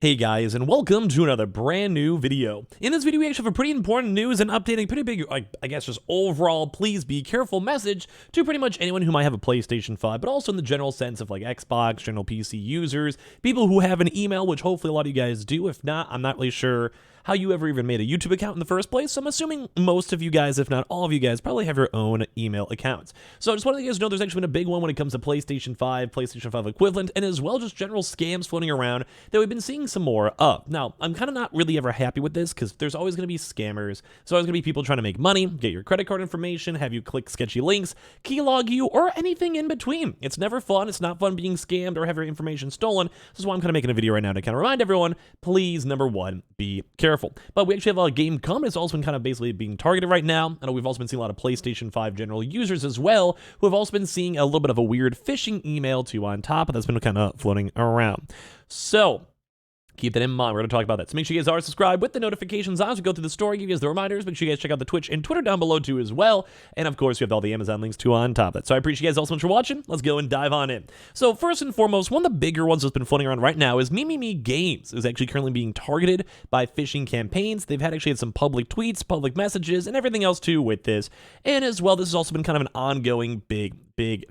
Hey guys, and welcome to another brand new video. In this video, we actually have a pretty important news and updating pretty big, I guess just overall, please be careful message to pretty much anyone who might have a PlayStation 5, but also in the general sense of like Xbox, general PC users, people who have an email, which hopefully a lot of you guys do. If not, I'm not really sure how you ever even made a YouTube account in the first place. So I'm assuming most of you guys, if not all of you guys, probably have your own email accounts. So I just want to let you guys know there's actually been a big one when it comes to PlayStation 5, PlayStation 5 equivalent, and as well just general scams floating around that we've been seeing some more of. Now, I'm kind of not really ever happy with this because there's always going to be scammers. There's always going to be people trying to make money, get your credit card information, have you click sketchy links, keylog you, or anything in between. It's never fun. It's not fun being scammed or have your information stolen. This is why I'm kind of making a video right now to kind of remind everyone, please, number one, be careful. But we actually have a game coming. It's also been kind of basically being targeted right now. I know we've also been seeing a lot of PlayStation 5 general users as well, who have also been seeing a little bit of a weird phishing email too on top, and that's been kind of floating around. So keep that in mind. We're going to talk about that. So make sure you guys are subscribed with the notifications on as we go through the story, give you guys the reminders. Make sure you guys check out the Twitch and Twitter down below too as well. And of course, we have all the Amazon links too on top of that. So I appreciate you guys all so much for watching. Let's go and dive on in. So first and foremost, one of the bigger ones that's been floating around right now is Me Games is actually currently being targeted by phishing campaigns. They've actually had some public tweets, public messages, and everything else too with this. And as well, this has also been kind of an ongoing big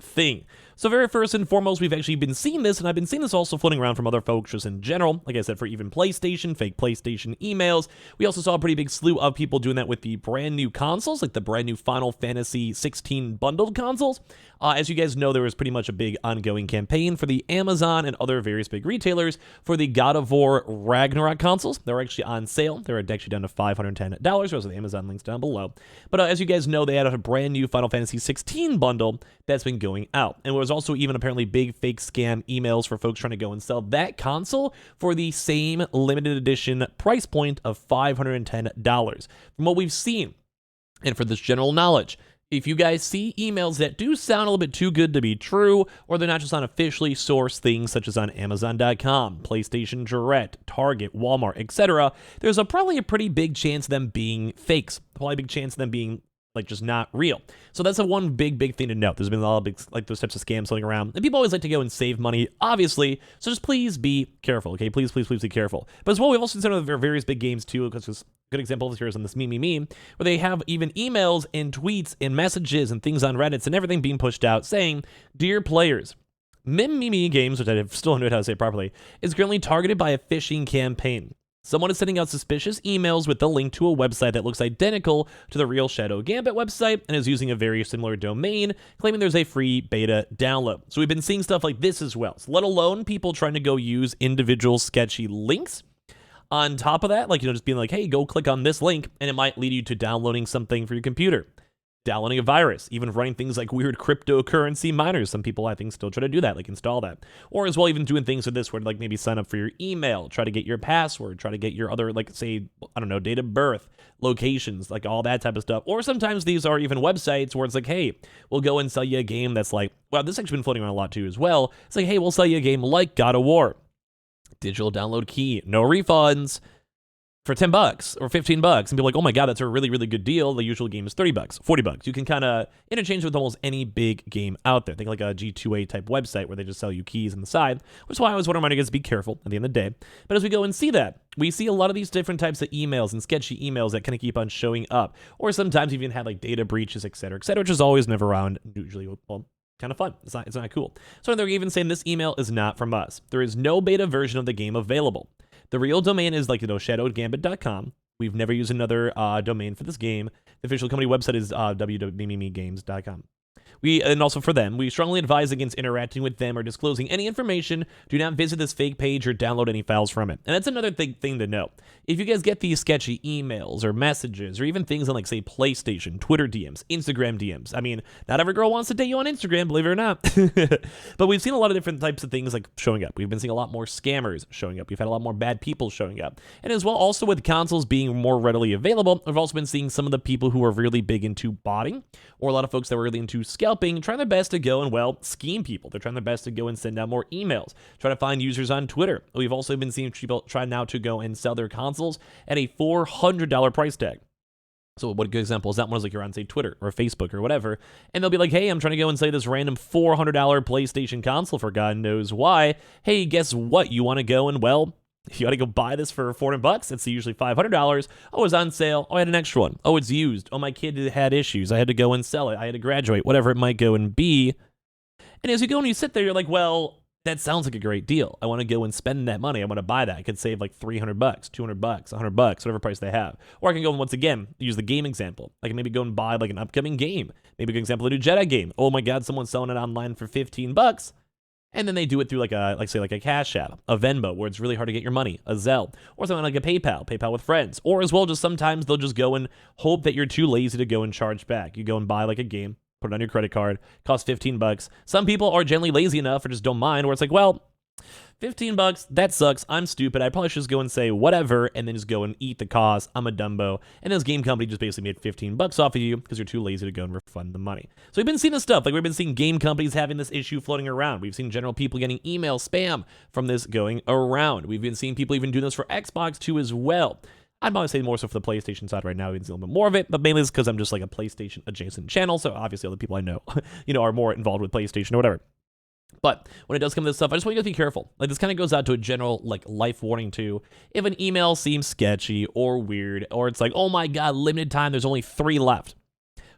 thing. So very first and foremost, we've actually been seeing this, and I've been seeing this also floating around from other folks just in general. Like I said, for even PlayStation, fake PlayStation emails. We also saw a pretty big slew of people doing that with the brand new consoles, like the brand new Final Fantasy 16 bundled consoles. As you guys know, there was pretty much a big ongoing campaign for the Amazon and other various big retailers for the God of War Ragnarok consoles. They're actually on sale. They're actually down to $510. Those are the Amazon links down below. But as you guys know, they had a brand new Final Fantasy 16 bundle that's been going out. And there was also even apparently big fake scam emails for folks trying to go and sell that console for the same limited edition price point of $510. From what we've seen, and for this general knowledge, if you guys see emails that do sound a little bit too good to be true, or they're not just on officially sourced things such as on Amazon.com, PlayStation Direct, Target, Walmart, etc., there's probably a pretty big chance of them being fakes. Probably a big chance of them being like just not real. So that's a one big thing to note. There's been a lot of big, like those types of scams going around, and people always like to go and save money, obviously. So just please be careful, okay? Please be careful. But as well, we've also seen some of the various big games too, because a good example of this here is on this Me, where they have even emails and tweets and messages and things on Reddit and everything being pushed out saying, "Dear players, Me Games," which I still don't know how to say properly, is currently targeted by a phishing campaign. Someone is sending out suspicious emails with the link to a website that looks identical to the real Shadow Gambit website and is using a very similar domain, claiming there's a free beta download. So we've been seeing stuff like this as well, so let alone people trying to go use individual sketchy links. On top of that, like, just being like, hey, go click on this link, and it might lead you to downloading something for your computer. Downloading a virus, even running things like weird cryptocurrency miners. Some people, I think, still try to do that, like install that. Or as well, even doing things with this where, like, maybe sign up for your email, try to get your password, try to get your other, like, say, I don't know, date of birth, locations, like all that type of stuff. Or sometimes these are even websites where it's like, hey, we'll go and sell you a game that's like, well, this has actually been floating around a lot too as well. It's like, hey, we'll sell you a game like God of War. Digital download key, no refunds, for $10 or $15, and be like, oh my god, that's a really good deal. The usual game is $30, $40. You can kind of interchange with almost any big game out there. Think like a G2A type website where they just sell you keys on the side, which is why I always want to remind you guys to be careful at the end of the day. But as we go and see that, we see a lot of these different types of emails and sketchy emails that kind of keep on showing up, or sometimes even have like data breaches, etc., which is always never around, usually, well, kind of fun. It's not cool. So they're even saying this email is not from us. There is no beta version of the game available. The real domain is like, shadowgambit.com. We've never used another domain for this game. The official company website is www.memegames.com. And also for them, we strongly advise against interacting with them or disclosing any information. Do not visit this fake page or download any files from it. And that's another thing to note. If you guys get these sketchy emails or messages or even things on, like, say, PlayStation, Twitter DMs, Instagram DMs. I mean, not every girl wants to date you on Instagram, believe it or not. But we've seen a lot of different types of things like showing up. We've been seeing a lot more scammers showing up. We've had a lot more bad people showing up. And as well, also with consoles being more readily available, we've also been seeing some of the people who are really big into botting, or a lot of folks that were really into scalping, trying their best to go and, well, scheme people. They're trying their best to go and send out more emails, try to find users on Twitter. We've also been seeing people try now to go and sell their consoles at a $400 price tag. So what a good example is that one is like you're on, say, Twitter or Facebook or whatever, and they'll be like, hey, I'm trying to go and sell this random $400 PlayStation console for God knows why. Hey, guess what? You want to go and, well, You gotta go buy this for $400. It's usually $500. Oh, it's on sale. Oh, I had an extra one. Oh, it's used. Oh, my kid had issues. I had to go and sell it. I had to graduate. Whatever it might go and be. And as you go and you sit there, you're like, well, that sounds like a great deal. I want to go and spend that money. I want to buy that. I could save like $300, $200, $100, whatever price they have. Or I can go and once again use the game example. I can maybe go and buy like an upcoming game. Maybe an example, a new Jedi game. Oh my God, someone's selling it online for $15. And then they do it through like a Cash App, a Venmo, where it's really hard to get your money, a Zelle, or something like a PayPal with friends. Or as well, just sometimes they'll just go and hope that you're too lazy to go and charge back. You go and buy like a game, put it on your credit card, costs $15. Some people are generally lazy enough or just don't mind, where it's like, well, $15, that sucks. I'm stupid. I probably should just go and say whatever and then just go and eat the cost. I'm a dumbo. And this game company just basically made $15 off of you because you're too lazy to go and refund the money. So we've been seeing this stuff. Like we've been seeing game companies having this issue floating around. We've seen general people getting email spam from this going around. We've been seeing people even doing this for Xbox too as well. I'd probably say more so for the PlayStation side right now. We've seen a little bit more of it, but mainly it's because I'm just like a PlayStation adjacent channel. So obviously other people I know, are more involved with PlayStation or whatever. But when it does come to this stuff, I just want you to be careful. Like this kind of goes out to a general like life warning too. If an email seems sketchy or weird, or it's like, oh my God, limited time, there's only 3 left.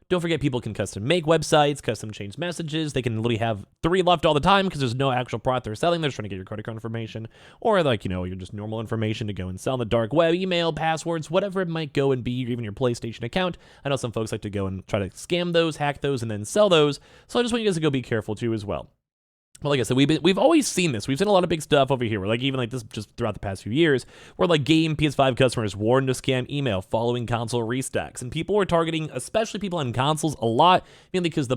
Don't forget people can custom make websites, custom change messages. They can literally have 3 left all the time because there's no actual product they're selling. They're just trying to get your credit card information or like, your just normal information to go and sell on the dark web, email, passwords, whatever it might go and be, or even your PlayStation account. I know some folks like to go and try to scam those, hack those, and then sell those. So I just want you guys to go be careful too as well. Well, like I said, we've always seen this. We've seen a lot of big stuff over here. Where like even like this just throughout the past few years, where like game PS5 customers warned to scam email following console restocks, and people were targeting, especially people on consoles, a lot, mainly because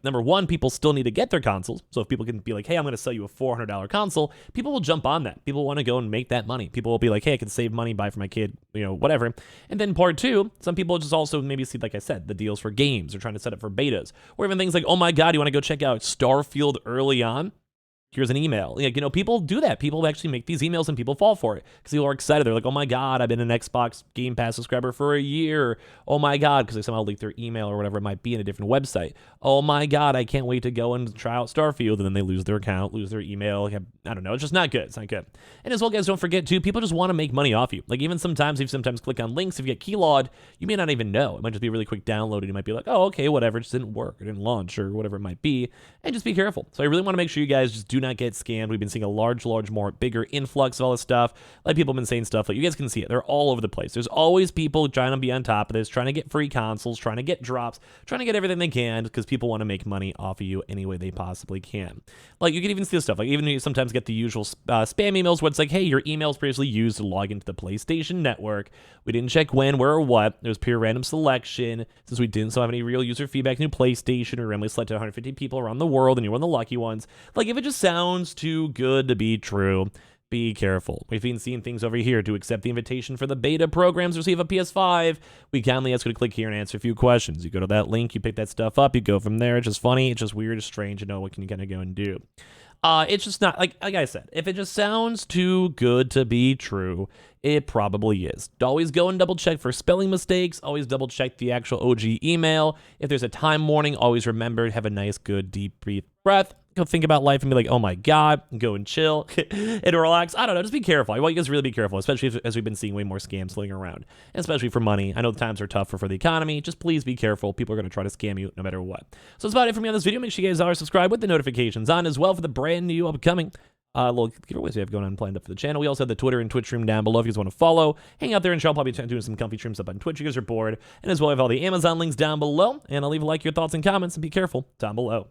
number one, people still need to get their consoles. So if people can be like, hey, I'm going to sell you a $400 console, people will jump on that. People want to go and make that money. People will be like, hey, I can save money, buy for my kid, whatever. And then part 2, some people just also maybe see, like I said, the deals for games. They're trying to set up for betas, or even things like, oh my God, you want to go check out Starfield early on? Here's an email. Like, people do that. People actually make these emails and people fall for it because people are excited. They're like, oh my God, I've been an Xbox Game Pass subscriber for a year. Oh my God, because they somehow leaked their email or whatever it might be in a different website. Oh my God, I can't wait to go and try out Starfield. And then they lose their account, lose their email. I don't know. It's just not good. It's not good. And as well, guys, don't forget too, people just want to make money off you. Like even sometimes, if you sometimes click on links, if you get keylawed, you may not even know. It might just be a really quick download and you might be like, oh, okay, whatever. It just didn't work. It didn't launch or whatever it might be. And just be careful. So I really want to make sure you guys just do not get scammed. We've been seeing a large, bigger influx of all this stuff. Like people have been saying stuff like, you guys can see it. They're all over the place. There's always people trying to be on top of this, trying to get free consoles, trying to get drops, trying to get everything they can because people want to make money off of you any way they possibly can. Like you can even see this stuff. Like even you sometimes get the usual spam emails where it's like, hey, your email is previously used to log into the PlayStation network. We didn't check when, where, or what. It was pure random selection. Since we didn't still have any real user feedback, new PlayStation, we randomly selected 150 people around the world and you're one of the lucky ones. Like if it just sounds too good to be true, be careful. We've been seeing things over here. To accept the invitation for the beta programs to receive a PS5, we kindly ask you to click here and answer a few questions. You go to that link, you pick that stuff up, you go from there. It's just funny, it's just weird, it's strange, what can you kind of go and do? It's just not, like I said, if it just sounds too good to be true, it probably is. Always go and double check for spelling mistakes. Always double check the actual OG email. If there's a time warning, always remember to have a nice, good, deep breath. Go think about life and be like, oh my God, go and chill and relax. I don't know, just be careful. I want you guys to really be careful, especially as we've been seeing way more scams floating around, and especially for money. I know the times are tougher for the economy. Just please be careful. People are going to try to scam you no matter what. So that's about it for me on this video. Make sure you guys are subscribed with the notifications on as well for the brand new upcoming little giveaways we have going on planned up for the channel. We also have the Twitter and Twitch stream down below if you guys want to follow. Hang out there and I'll probably be doing some comfy streams up on Twitch if you guys are bored. And as well, I have all the Amazon links down below. And I'll leave a like, your thoughts, and comments, and be careful down below.